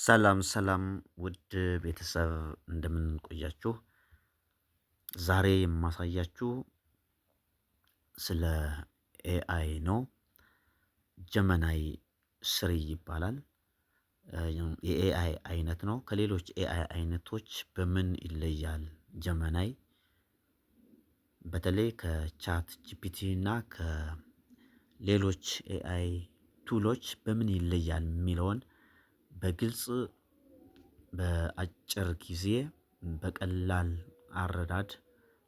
ሰላም ሰላም ውድ ቤተሰብ እንደምን ቆያችሁ? ዛሬ የማሳያችሁ ስለ ኤአይ ነው። ጀመናይ ስሪ ይባላል። የኤአይ አይነት ነው። ከሌሎች ኤአይ አይነቶች በምን ይለያል? ጀመናይ በተለይ ከቻት ጂፒቲ እና ከሌሎች ኤአይ ቱሎች በምን ይለያል የሚለውን በግልጽ በአጭር ጊዜ በቀላል አረዳድ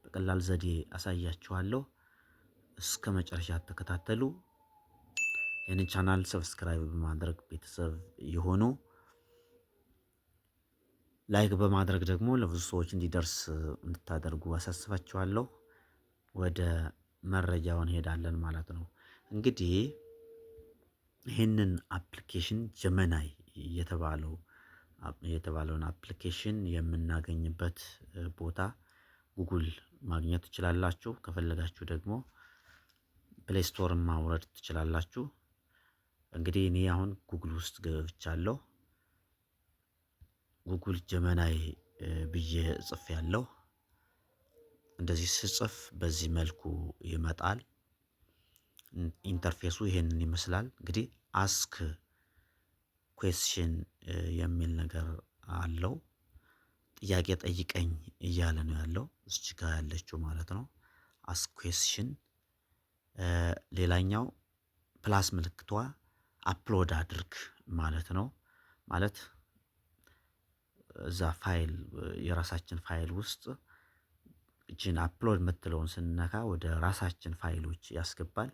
በቀላል ዘዴ አሳያችኋለሁ። እስከ መጨረሻ ተከታተሉ። ይህንን ቻናል ሰብስክራይብ በማድረግ ቤተሰብ የሆኑ ላይክ በማድረግ ደግሞ ለብዙ ሰዎች እንዲደርስ እንድታደርጉ አሳስባችኋለሁ። ወደ መረጃው እንሄዳለን ማለት ነው። እንግዲህ ይህንን አፕሊኬሽን ጀመናይ የተባለውን አፕሊኬሽን የምናገኝበት ቦታ ጉግል ማግኘት ትችላላችሁ። ከፈለጋችሁ ደግሞ ፕሌይ ስቶርን ማውረድ ትችላላችሁ። እንግዲህ እኔ አሁን ጉግል ውስጥ ገብቻለሁ። ጉግል ጀመናይ ብዬ ጽፌያለሁ። እንደዚህ ስጽፍ በዚህ መልኩ ይመጣል። ኢንተርፌሱ ይሄንን ይመስላል። እንግዲህ አስክ ኩዌስችን የሚል ነገር አለው። ጥያቄ ጠይቀኝ እያለ ነው ያለው እዚች ጋር ያለችው ማለት ነው። አስክ ኩዌስችን። ሌላኛው ፕላስ ምልክቷ አፕሎድ አድርግ ማለት ነው። ማለት እዛ ፋይል የራሳችን ፋይል ውስጥ እቺን አፕሎድ የምትለውን ስንነካ ወደ ራሳችን ፋይሎች ያስገባል።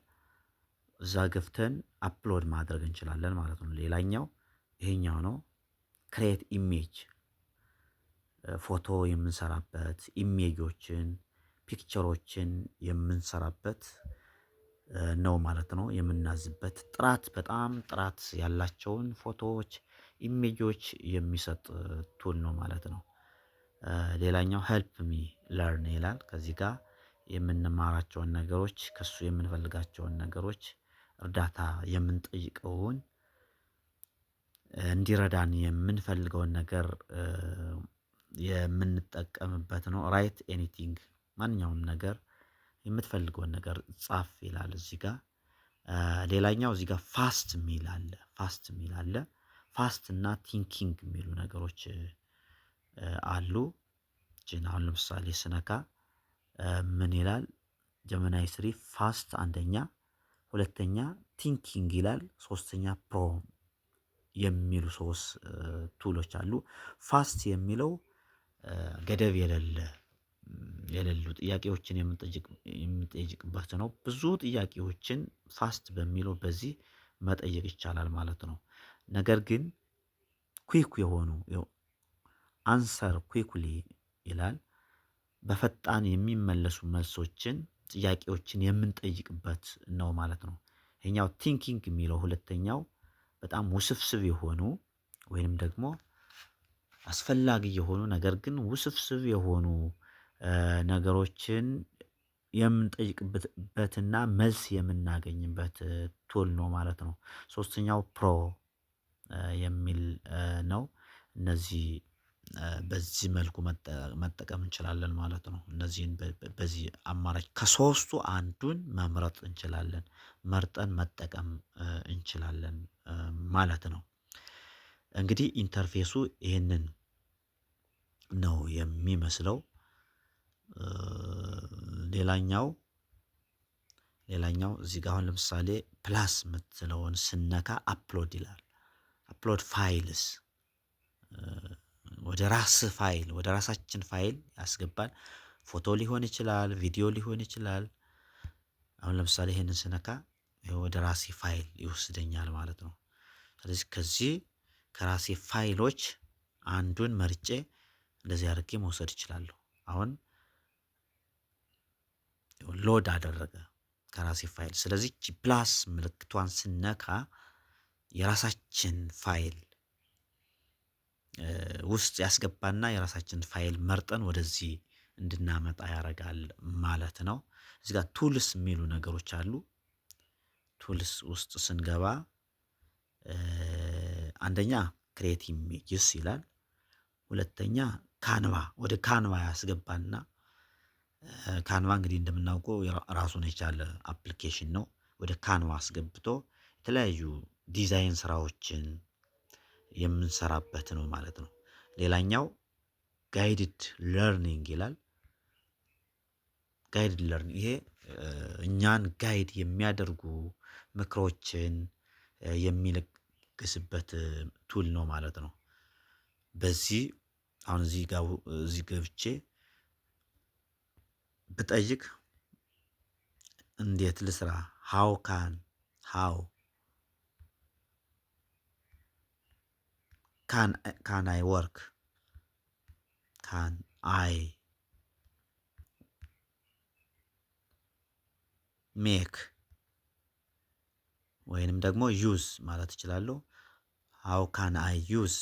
እዛ ገብተን አፕሎድ ማድረግ እንችላለን ማለት ነው። ሌላኛው ይሄኛው ነው። ክሬት ኢሜጅ ፎቶ የምንሰራበት ኢሜጆችን ፒክቸሮችን የምንሰራበት ነው ማለት ነው። የምናዝበት በጣም ጥራት ያላቸውን ፎቶዎች ኢሜጆች የሚሰጥ ቱል ነው ማለት ነው። ሌላኛው ሄልፕ ሚ ለርን ይላል። ከዚህ ጋር የምንማራቸውን ነገሮች ከሱ የምንፈልጋቸውን ነገሮች እርዳታ የምንጠይቀውን እንዲረዳን የምንፈልገውን ነገር የምንጠቀምበት ነው። ራይት ኤኒቲንግ ማንኛውም ነገር የምትፈልገውን ነገር ጻፍ ይላል እዚህ ጋር። ሌላኛው እዚህ ጋር ፋስት የሚል አለ። ፋስት እና ቲንኪንግ የሚሉ ነገሮች አሉ። አሁን ለምሳሌ ስነካ ምን ይላል? ጀመናይ ስሪ ፋስት አንደኛ፣ ሁለተኛ ቲንኪንግ ይላል፣ ሶስተኛ ፕሮ የሚሉ ሶስት ቱሎች አሉ። ፋስት የሚለው ገደብ የሌሉ ጥያቄዎችን የምንጠይቅበት ነው። ብዙ ጥያቄዎችን ፋስት በሚለው በዚህ መጠየቅ ይቻላል ማለት ነው። ነገር ግን ኩዊክ የሆኑ አንሰር ኩዊክሊ ይላል። በፈጣን የሚመለሱ መልሶችን ጥያቄዎችን የምንጠይቅበት ነው ማለት ነው። ይሄኛው ቲንኪንግ የሚለው ሁለተኛው በጣም ውስብስብ የሆኑ ወይንም ደግሞ አስፈላጊ የሆኑ ነገር ግን ውስብስብ የሆኑ ነገሮችን የምንጠይቅበትና መልስ የምናገኝበት ቱል ነው ማለት ነው። ሶስተኛው ፕሮ የሚል ነው። እነዚህ በዚህ መልኩ መጠቀም እንችላለን ማለት ነው። እነዚህን በዚህ አማራጭ ከሶስቱ አንዱን መምረጥ እንችላለን፣ መርጠን መጠቀም እንችላለን ማለት ነው። እንግዲህ ኢንተርፌሱ ይህንን ነው የሚመስለው። ሌላኛው እዚህ ጋር አሁን ለምሳሌ ፕላስ የምትለውን ስነካ አፕሎድ ይላል። አፕሎድ ፋይልስ ወደ ራሳችን ፋይል ያስገባል። ፎቶ ሊሆን ይችላል፣ ቪዲዮ ሊሆን ይችላል። አሁን ለምሳሌ ይሄንን ስነካ ወደ ራሴ ፋይል ይወስደኛል ማለት ነው። ስለዚህ ከዚህ ከራሴ ፋይሎች አንዱን መርጬ እንደዚህ አድርጌ መውሰድ እችላለሁ። አሁን ሎድ አደረገ ከራሴ ፋይል። ስለዚህ ፕላስ ምልክቷን ስነካ የራሳችን ፋይል ውስጥ ያስገባና የራሳችን ፋይል መርጠን ወደዚህ እንድናመጣ ያደርጋል ማለት ነው። እዚህ ጋር ቱልስ የሚሉ ነገሮች አሉ። ቱልስ ውስጥ ስንገባ አንደኛ ክሬት ኢሜጅስ ይላል። ሁለተኛ ካንቫ ወደ ካንቫ ያስገባና ካንቫ እንግዲህ እንደምናውቀው ራሱን የቻለ አፕሊኬሽን ነው። ወደ ካንቫ አስገብቶ የተለያዩ ዲዛይን ስራዎችን የምንሰራበት ነው ማለት ነው። ሌላኛው ጋይድድ ለርኒንግ ይላል። ጋይድድ ለርኒንግ ይሄ እኛን ጋይድ የሚያደርጉ ምክሮችን የሚለግስበት ቱል ነው ማለት ነው። በዚህ አሁን እዚህ ገብቼ ብጠይቅ እንዴት ልስራ ሃው ካን አይ ወርክ ካን አይ ሜክ ወይንም ደግሞ ዩዝ ማለት እችላለሁ። ሃው ካን አይ ዩዝ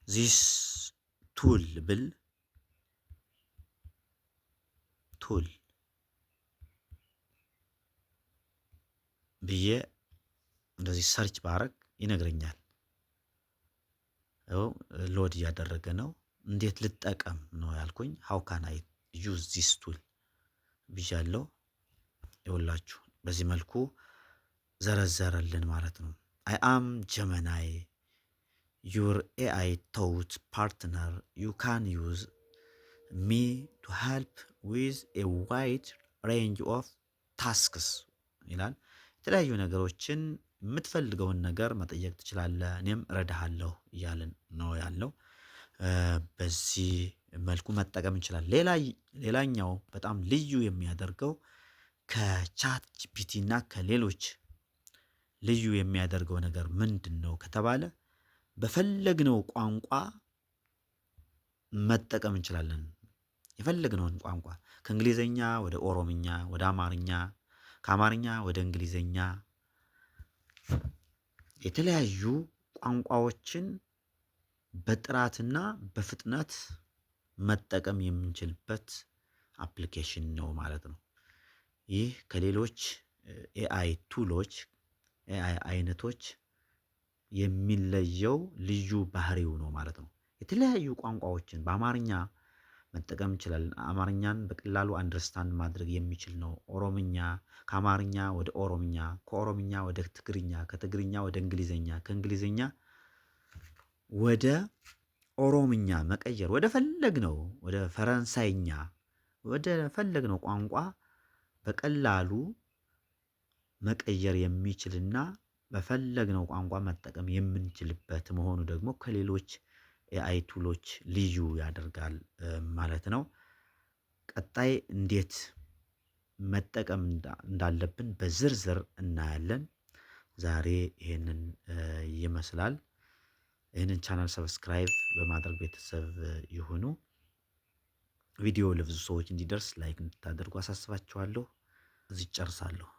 ዚስ ቱል ብል ቱል ብዬ እንደዚህ ሰርች ባረግ ይነግረኛል። ሎድ እያደረገ ነው። እንዴት ልጠቀም ነው ያልኩኝ። ሃው ካን አይ ዩዝ ዚስ ቱል ብያለሁ። ይኸውላችሁ በዚህ መልኩ ዘረዘረልን ማለት ነው። አይ አም ጀመናይ ዩር ኤአይ ቶት ፓርትነር ዩ ካን ዩዝ ሚ ቱ ሄልፕ ዊዝ ኤ ዋይድ ሬንጅ ኦፍ ታስክስ ይላል። የተለያዩ ነገሮችን የምትፈልገውን ነገር መጠየቅ ትችላለህ፣ እኔም እረዳሃለሁ እያልን ነው ያለው። በዚህ መልኩ መጠቀም እንችላለን። ሌላኛው በጣም ልዩ የሚያደርገው ከቻት ጂፒቲ እና ከሌሎች ልዩ የሚያደርገው ነገር ምንድን ነው ከተባለ በፈለግነው ቋንቋ መጠቀም እንችላለን። የፈለግነውን ቋንቋ ከእንግሊዘኛ ወደ ኦሮምኛ፣ ወደ አማርኛ፣ ከአማርኛ ወደ እንግሊዘኛ የተለያዩ ቋንቋዎችን በጥራትና በፍጥነት መጠቀም የምንችልበት አፕሊኬሽን ነው ማለት ነው። ይህ ከሌሎች ኤአይ ቱሎች ኤአይ አይነቶች የሚለየው ልዩ ባህሪው ነው ማለት ነው። የተለያዩ ቋንቋዎችን በአማርኛ መጠቀም እንችላለን። አማርኛን በቀላሉ አንደርስታንድ ማድረግ የሚችል ነው። ኦሮምኛ ከአማርኛ ወደ ኦሮምኛ፣ ከኦሮምኛ ወደ ትግርኛ፣ ከትግርኛ ወደ እንግሊዘኛ፣ ከእንግሊዘኛ ወደ ኦሮምኛ መቀየር ወደ ፈረንሳይኛ ወደ ፈለግነው ቋንቋ በቀላሉ መቀየር የሚችልና በፈለግነው ቋንቋ መጠቀም የምንችልበት መሆኑ ደግሞ ከሌሎች ኤአይ ቱሎች ልዩ ያደርጋል ማለት ነው። ቀጣይ እንዴት መጠቀም እንዳለብን በዝርዝር እናያለን። ዛሬ ይሄንን ይመስላል። ይህንን ቻናል ሰብስክራይብ በማድረግ ቤተሰብ ይሁኑ። ቪዲዮ ለብዙ ሰዎች እንዲደርስ ላይክ እንድታደርጉ አሳስባችኋለሁ። እዚህ ጨርሳለሁ።